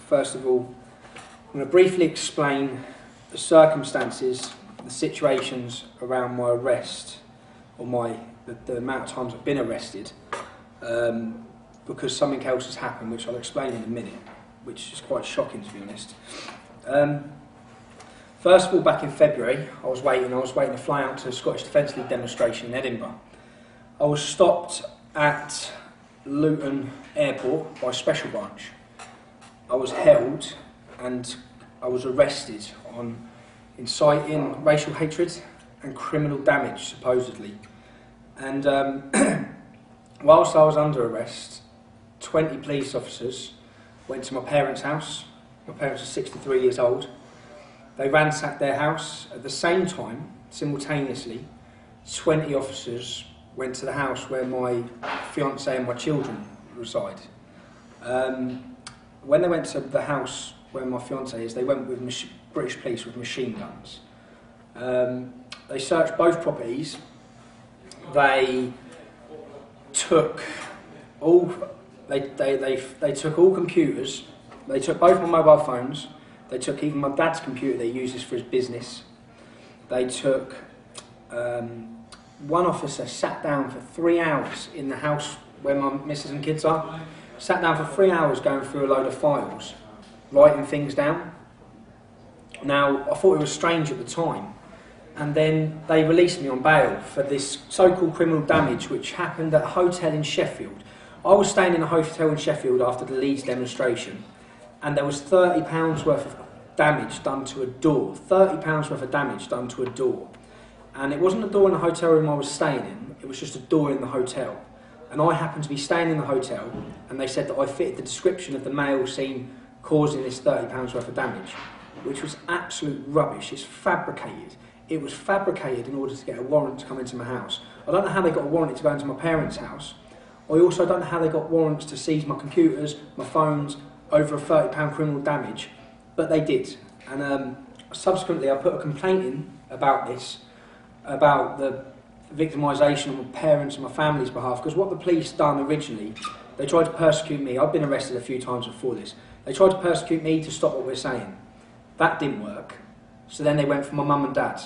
first of all, I'm going to briefly explain the circumstances, the situations around my arrest, or the amount of times I've been arrested, because something else has happened, which I'll explain in a minute, which is quite shocking, to be honest. First of all, back in February, I was waiting to fly out to the Scottish Defence League demonstration in Edinburgh. I was stopped at Luton Airport by Special Branch. I was held and I was arrested on inciting racial hatred and criminal damage, supposedly. And whilst I was under arrest, 20 police officers went to my parents' house. My parents are 63 years old. They ransacked their house. At the same time, simultaneously, 20 officers went to the house where my fiancée and my children reside. When they went to the house where my fiancée is, they went with British police with machine guns. They searched both properties. They took all computers. They took both my mobile phones. They took even my dad's computer that he uses for his business. They took... one officer sat down for 3 hours in the house where my missus and kids are. Sat down for 3 hours going through a load of files, writing things down. Now, I thought it was strange at the time. And then they released me on bail for this so-called criminal damage which happened at a hotel in Sheffield. I was staying in a hotel in Sheffield after the Leeds demonstration, and there was £30 worth of damage done to a door. £30 worth of damage done to a door. And it wasn't a door in the hotel room I was staying in, it was just a door in the hotel. And I happened to be staying in the hotel, and they said that I fitted the description of the male seen causing this £30 worth of damage, which was absolute rubbish. It's fabricated. It was fabricated in order to get a warrant to come into my house. I don't know how they got a warrant to go into my parents' house. I also don't know how they got warrants to seize my computers, my phones, over a £30 criminal damage, but they did. And subsequently I put a complaint in about this, about the victimisation of my parents and my family's behalf, because what the police done originally, they tried to persecute me. I've been arrested a few times before this. They tried to persecute me to stop what we're saying. That didn't work. So then they went for my mum and dad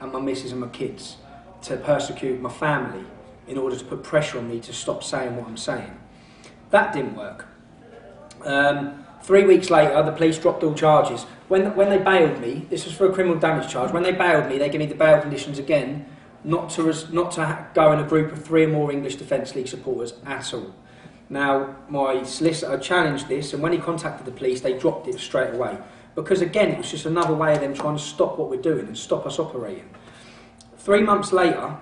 and my missus and my kids to persecute my family in order to put pressure on me to stop saying what I'm saying. That didn't work. 3 weeks later, the police dropped all charges. When they bailed me, this was for a criminal damage charge, when they bailed me, they gave me the bail conditions again, not to go in a group of 3 or more English Defence League supporters at all. Now, my solicitor challenged this, and when he contacted the police, they dropped it straight away. Because again, it was just another way of them trying to stop what we're doing and stop us operating. 3 months later,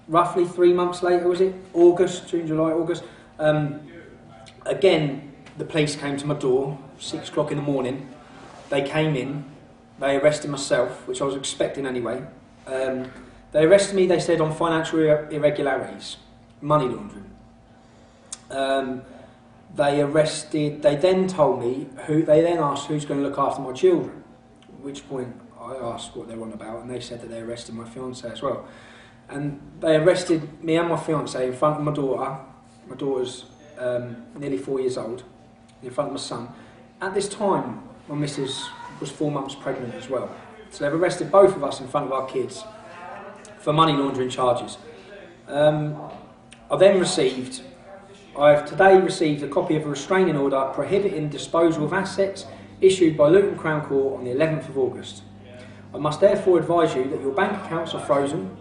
roughly 3 months later, was it? August, June, July, August. Again, the police came to my door, 6 o'clock in the morning. They came in, they arrested myself, which I was expecting anyway. They arrested me, they said, on financial irregularities, money laundering. They then told me, they then asked who's going to look after my children, at which point I asked what they were on about, and they said that they arrested my fiancée as well. And they arrested me and my fiancée in front of my daughter. My daughter's nearly 4 years old, in front of my son. At this time, my missus was 4 months pregnant as well. So they've arrested both of us in front of our kids for money laundering charges. I've today received a copy of a restraining order prohibiting disposal of assets issued by Luton Crown Court on the 11th of August. I must therefore advise you that your bank accounts are frozen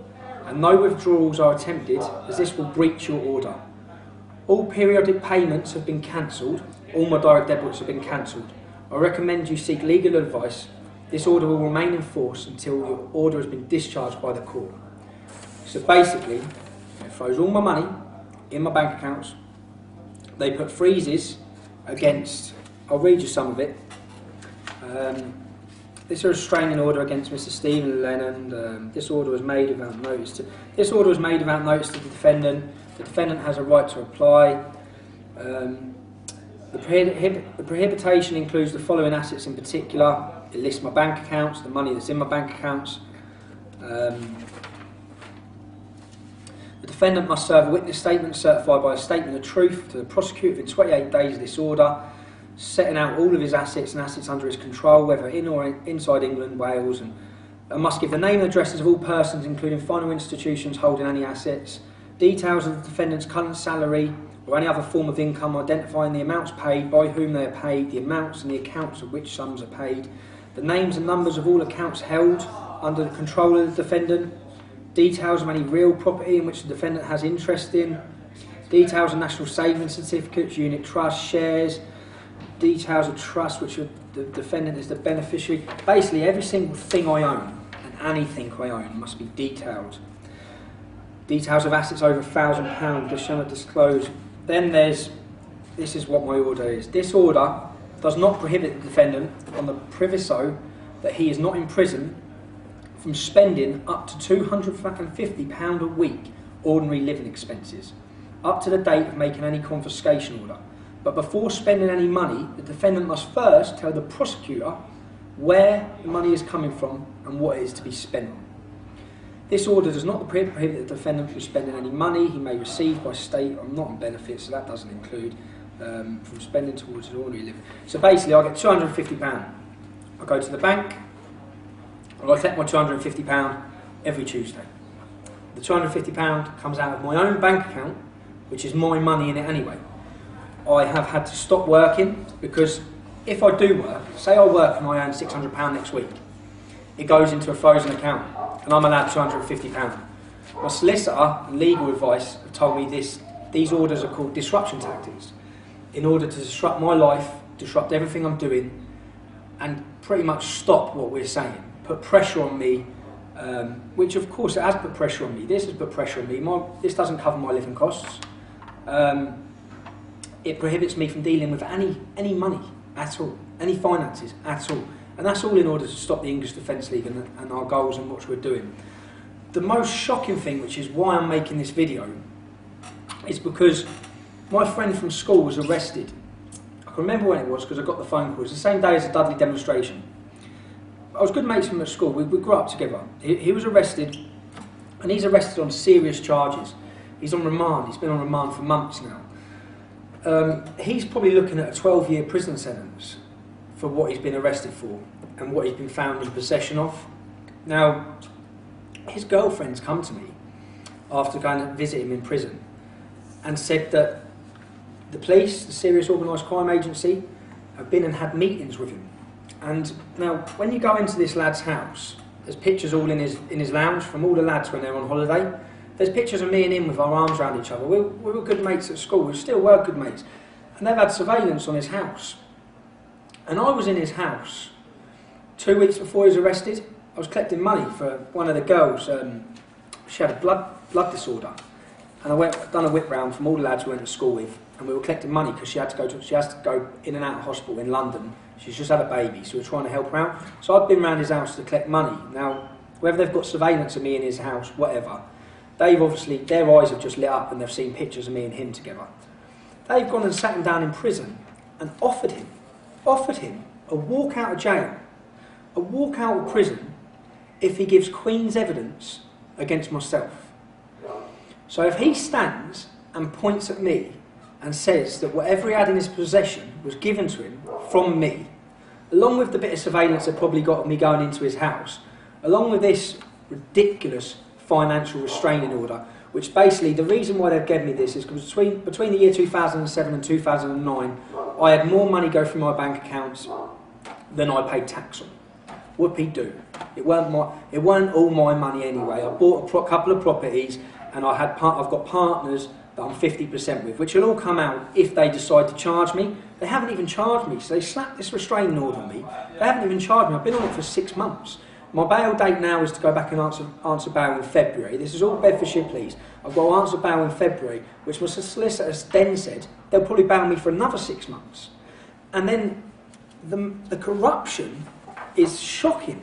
and no withdrawals are attempted, as this will breach your order. All periodic payments have been cancelled. All my direct debits have been cancelled. I recommend you seek legal advice. This order will remain in force until your order has been discharged by the court. So basically, they froze all my money in my bank accounts. They put freezes against, I'll read you some of it. This is a restraining order against Mr. Stephen Lennon. This order was made without notice to the defendant. The defendant has a right to reply. The prohibition includes the following assets in particular. It lists my bank accounts, the money that's in my bank accounts. The defendant must serve a witness statement certified by a statement of truth to the prosecutor within 28 days of this order. setting out all of his assets and assets under his control, whether in or inside England, Wales, and must give the name and addresses of all persons, including final institutions holding any assets, details of the defendant's current salary or any other form of income, identifying the amounts paid, by whom they are paid, the amounts and the accounts of which sums are paid, the names and numbers of all accounts held under the control of the defendant, details of any real property in which the defendant has interest in, details of national savings certificates, unit trusts, shares, details of trust which the defendant is the beneficiary. Basically every single thing I own and anything I own must be detailed. Details of assets over £1,000 they shall not disclose. Then this is what my order is. This order does not prohibit the defendant on the proviso that he is not in prison from spending up to £250 a week ordinary living expenses up to the date of making any confiscation order. But before spending any money, the defendant must first tell the prosecutor where the money is coming from and what it is to be spent on. This order does not prohibit the defendant from spending any money he may receive by state or not on benefits, so that doesn't include from spending towards his ordinary living. So basically I get £250. I go to the bank, and I collect my £250 every Tuesday. The £250 comes out of my own bank account, which is my money in it anyway. I have had to stop working because if I do work, say I work and I earn £600 next week, it goes into a frozen account and I'm allowed £250. My solicitor and legal advice have told me these orders are called disruption tactics, in order to disrupt my life, disrupt everything I'm doing, and pretty much stop what we're saying, put pressure on me, which of course it has put pressure on me. This has put pressure on me. This doesn't cover my living costs. It prohibits me from dealing with any money at all, any finances at all. And that's all in order to stop the English Defence League and our goals and what we're doing. The most shocking thing, which is why I'm making this video, is because my friend from school was arrested. I can remember when it was because I got the phone call. It was the same day as the Dudley demonstration. I was good mates from at school. We grew up together. He was arrested, and he's arrested on serious charges. He's on remand. He's been on remand for months now. He's probably looking at a 12-year prison sentence for what he's been arrested for and what he's been found in possession of. Now, his girlfriend's come to me after going to visit him in prison and said that the police, the Serious Organised Crime Agency, have been and had meetings with him. And now, when you go into this lad's house, there's pictures all in his lounge from all the lads when they're on holiday. There's pictures of me and him with our arms around each other. We were good mates at school. We still were good mates. And they've had surveillance on his house. And I was in his house 2 weeks before he was arrested. I was collecting money for one of the girls. She had a blood disorder. And I done a whip round from all the lads we went to school with. And we were collecting money because she has to go in and out of hospital in London. She's just had a baby, so we're trying to help her out. So I've been round his house to collect money. Now, whether they've got surveillance of me in his house, whatever, they've obviously, their eyes have just lit up and they've seen pictures of me and him together. They've gone and sat him down in prison and offered him a walk out of jail, a walk out of prison, if he gives Queen's evidence against myself. So if he stands and points at me and says that whatever he had in his possession was given to him from me, along with the bit of surveillance that probably got me going into his house, along with this ridiculous financial restraining order, which basically, the reason why they've given me this is because between the year 2007 and 2009, I had more money go through my bank accounts than I paid tax on. Whoopie do. It weren't all my money anyway. I bought a couple of properties, and I've got partners that I'm 50% with, which will all come out if they decide to charge me. They haven't even charged me, so they slapped this restraining order on me. They haven't even charged me. I've been on it for 6 months. My bail date now is to go back and answer bail in February. This is all Bedfordshire Police. I've got to answer bail in February, which my solicitor then said they'll probably bail me for another 6 months. And then the corruption is shocking.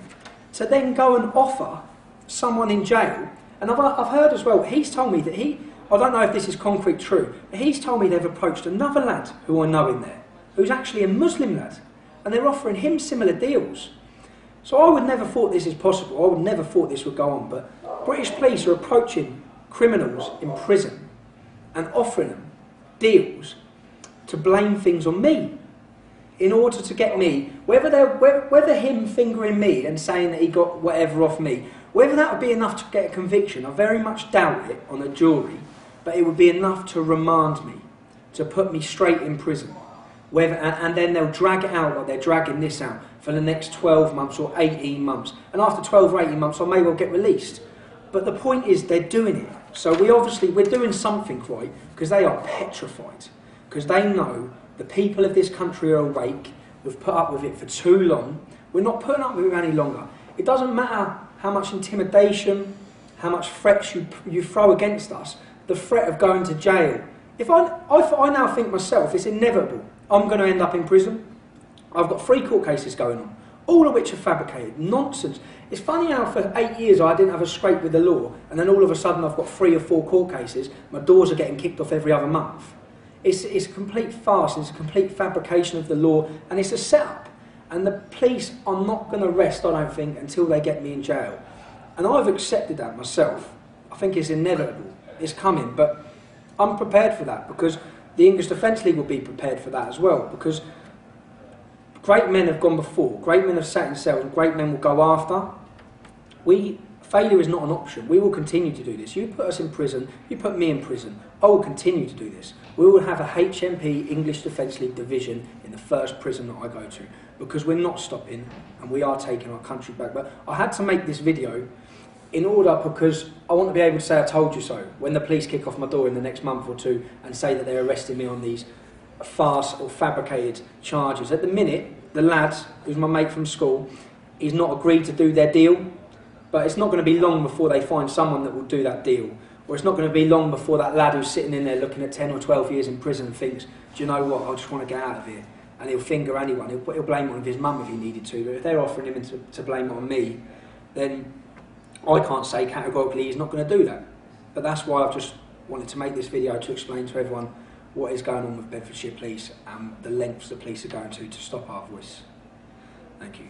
To then go and offer someone in jail, and I've heard as well, he's told me that I don't know if this is concrete true, but he's told me they've approached another lad who I know in there, who's actually a Muslim lad, and they're offering him similar deals. So I would never thought this is possible. I would never thought this would go on. But British police are approaching criminals in prison and offering them deals to blame things on me. in order to get me, whether him fingering me and saying that he got whatever off me, whether that would be enough to get a conviction, I very much doubt it on a jury, but it would be enough to remand me, to put me straight in prison. And then they'll drag it out like they're dragging this out for the next 12 months or 18 months. And after 12 or 18 months, I may well get released. But the point is, they're doing it. So we're doing something right, because they are petrified. Because they know the people of this country are awake. We've put up with it for too long. We're not putting up with it any longer. It doesn't matter how much intimidation, how much threats you throw against us, the threat of going to jail. If I now think myself, it's inevitable. I'm going to end up in prison. I've got 3 court cases going on, all of which are fabricated. Nonsense. It's funny how for 8 years I didn't have a scrape with the law, and then all of a sudden I've got 3 or 4 court cases. My doors are getting kicked off every other month. It's a complete farce. It's a complete fabrication of the law, and it's a setup. And the police are not going to rest, I don't think, until they get me in jail. And I've accepted that myself. I think it's inevitable. It's coming, but I'm prepared for that, because the English Defence League will be prepared for that as well, because great men have gone before, great men have sat in cells, and great men will go after. Failure is not an option. We will continue to do this. You put us in prison, you put me in prison, I will continue to do this. We will have a HMP English Defence League division in the first prison that I go to, because we're not stopping and we are taking our country back. But I had to make this video in order because I want to be able to say I told you so when the police kick off my door in the next month or two and say that they're arresting me on these farce or fabricated charges. At the minute, the lad, who's my mate from school, he's not agreed to do their deal, but it's not going to be long before they find someone that will do that deal. Or it's not going to be long before that lad who's sitting in there looking at 10 or 12 years in prison thinks, do you know what, I just want to get out of here. And he'll finger anyone. He'll blame it on his mum if he needed to, but if they're offering him to blame it on me, then I can't say categorically he's not going to do that. But that's why I've just wanted to make this video to explain to everyone what is going on with Bedfordshire Police and the lengths the police are going to stop our voice. Thank you.